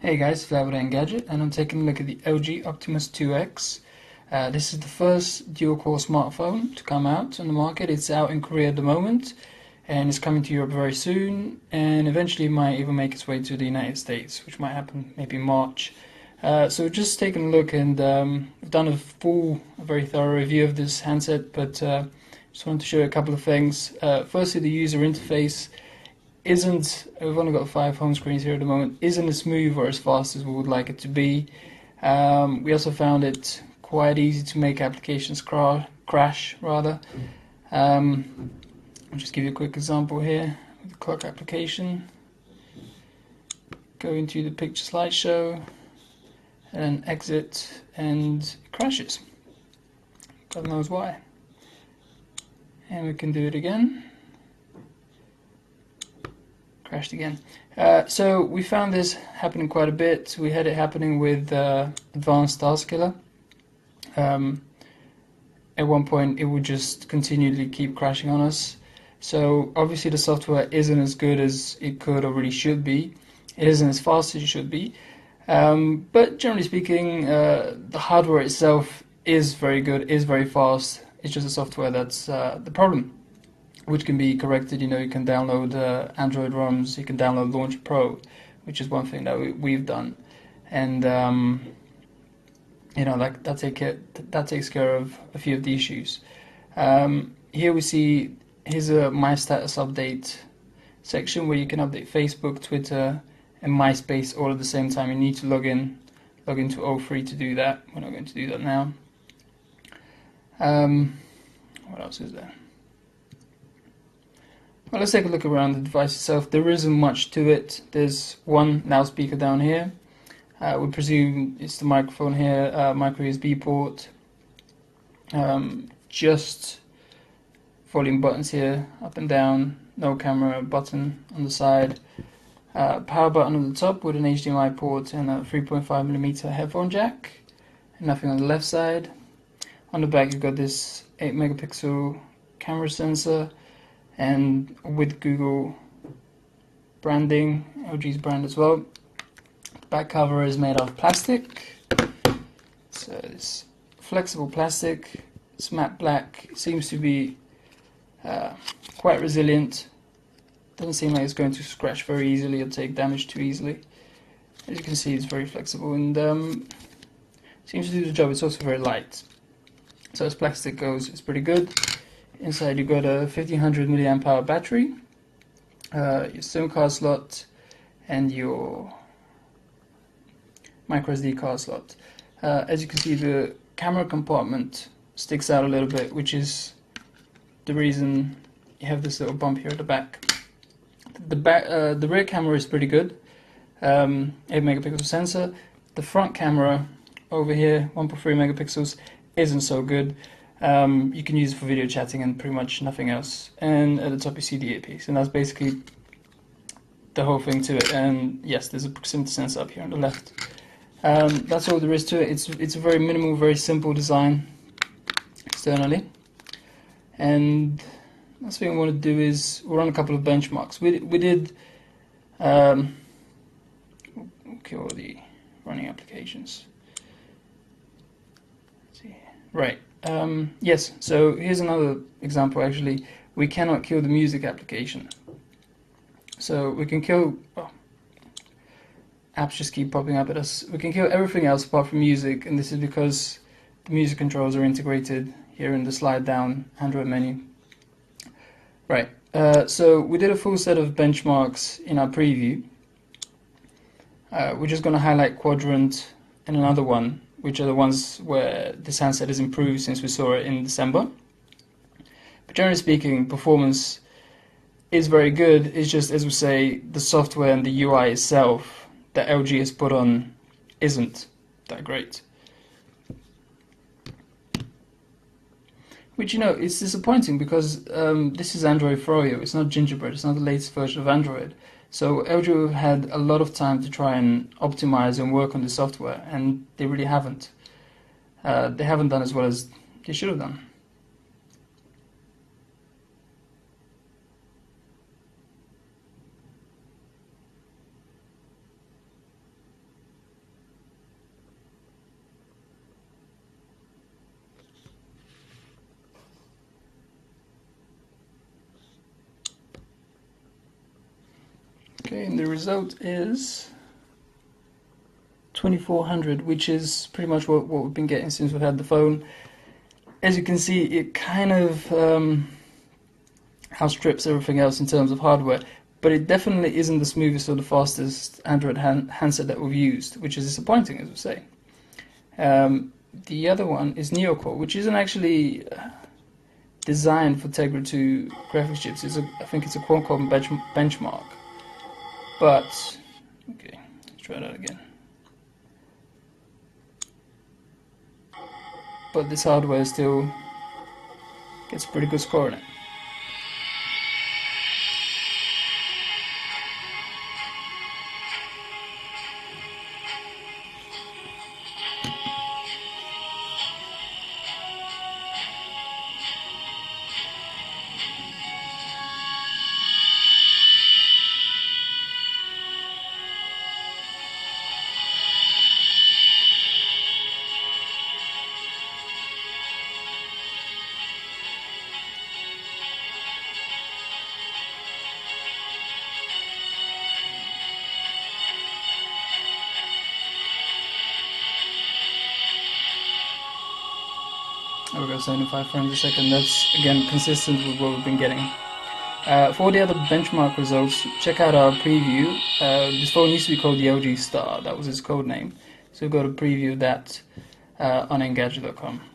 Hey guys, Flavor and Gadget, and I'm taking a look at the LG Optimus 2X. This is the first dual-core smartphone to come out on the market. It's out in Korea at the moment, and it's coming to Europe very soon, and eventually might even make its way to the United States, which might happen maybe in March. So we've just taken a look, and we've done a very thorough review of this handset, but just wanted to show you a couple of things. Firstly, the user interface we've only got 5 home screens here at the moment, isn't as smooth or as fast as we would like it to be. We also found it quite easy to make applications crash rather. I'll just give you a quick example here with the clock application. Go into the picture slideshow and exit, and it crashes. God knows why. And we can do it again. Crashed again. So we found this happening quite a bit. We had it happening with Advanced Task Killer. At one point it would just continually keep crashing on us. So obviously the software isn't as good as it could or really should be. It isn't as fast as it should be. But generally speaking, the hardware itself is very good, is very fast. It's just the software that's the problem, which can be corrected. You can download Android ROMs, you can download Launcher Pro, which is one thing that we've done, and that takes care of a few of the issues. Here we see here's a My Status Update section where you can update Facebook, Twitter, and MySpace all at the same time. You need to log into O3 to do that. We're not going to do that now. What else is there? Well, let's take a look around the device itself. There isn't much to it. There's one loudspeaker down here. We presume it's the microphone here, microSD port. Just volume buttons here, up and down. No camera button on the side. Power button on the top with an HDMI port and a 3.5mm headphone jack. And nothing on the left side. On the back you've got this 8-megapixel camera sensor, and with Google branding, LG's brand as well. The back cover is made of plastic, so it's flexible plastic. It's matte black. It seems to be quite resilient. Doesn't seem like it's going to scratch very easily or take damage too easily. As you can see, it's very flexible and seems to do the job. It's also very light, so as plastic goes, it's pretty good. Inside you've got a 1500 milliamp hour battery, your SIM card slot, and your microSD card slot. As you can see, the camera compartment sticks out a little bit, which is the reason you have this little bump here at the back. The rear camera is pretty good, 8-megapixel sensor. The front camera over here, 1.3 megapixels, isn't so good. You can use it for video chatting and pretty much nothing else. And at the top you see the earpiece, and that's basically the whole thing to it. And yes, there's a proximity sensor up here on the left. That's all there is to it. It's a very minimal, very simple design externally. And last thing I want to do is we'll run a couple of benchmarks. We did kill all the running applications. Let's see. Right. Yes, so here's another example actually. We cannot kill the music application. So we can kill, apps just keep popping up at us. We can kill everything else apart from music, and this is because the music controls are integrated here in the slide down Android menu. Right, so we did a full set of benchmarks in our preview. We're just going to highlight Quadrant and another one, which are the ones where this handset has improved since we saw it in December. But generally speaking, performance is very good. It's just, as we say, the software and the UI itself that LG has put on isn't that great. Which, it's disappointing because this is Android Froyo. It's not Gingerbread. It's not the latest version of Android. So LG had a lot of time to try and optimize and work on the software, and they really haven't. They haven't done as well as they should have done. Okay, and the result is 2400, which is pretty much what we've been getting since we've had the phone. As you can see, it kind of outstrips everything else in terms of hardware, but it definitely isn't the smoothest or the fastest Android handset that we've used, which is disappointing, as we say. The other one is NeoCore, which isn't actually designed for Tegra 2 graphics chips. I think it's a Qualcomm benchmark. But, okay, let's try that again. But this hardware still gets a pretty good score in it. There we go, 75 frames a second. That's, again, consistent with what we've been getting. For the other benchmark results, check out our preview. This phone used to be called the LG Star. That was its code name. So go to preview that on Engadget.com.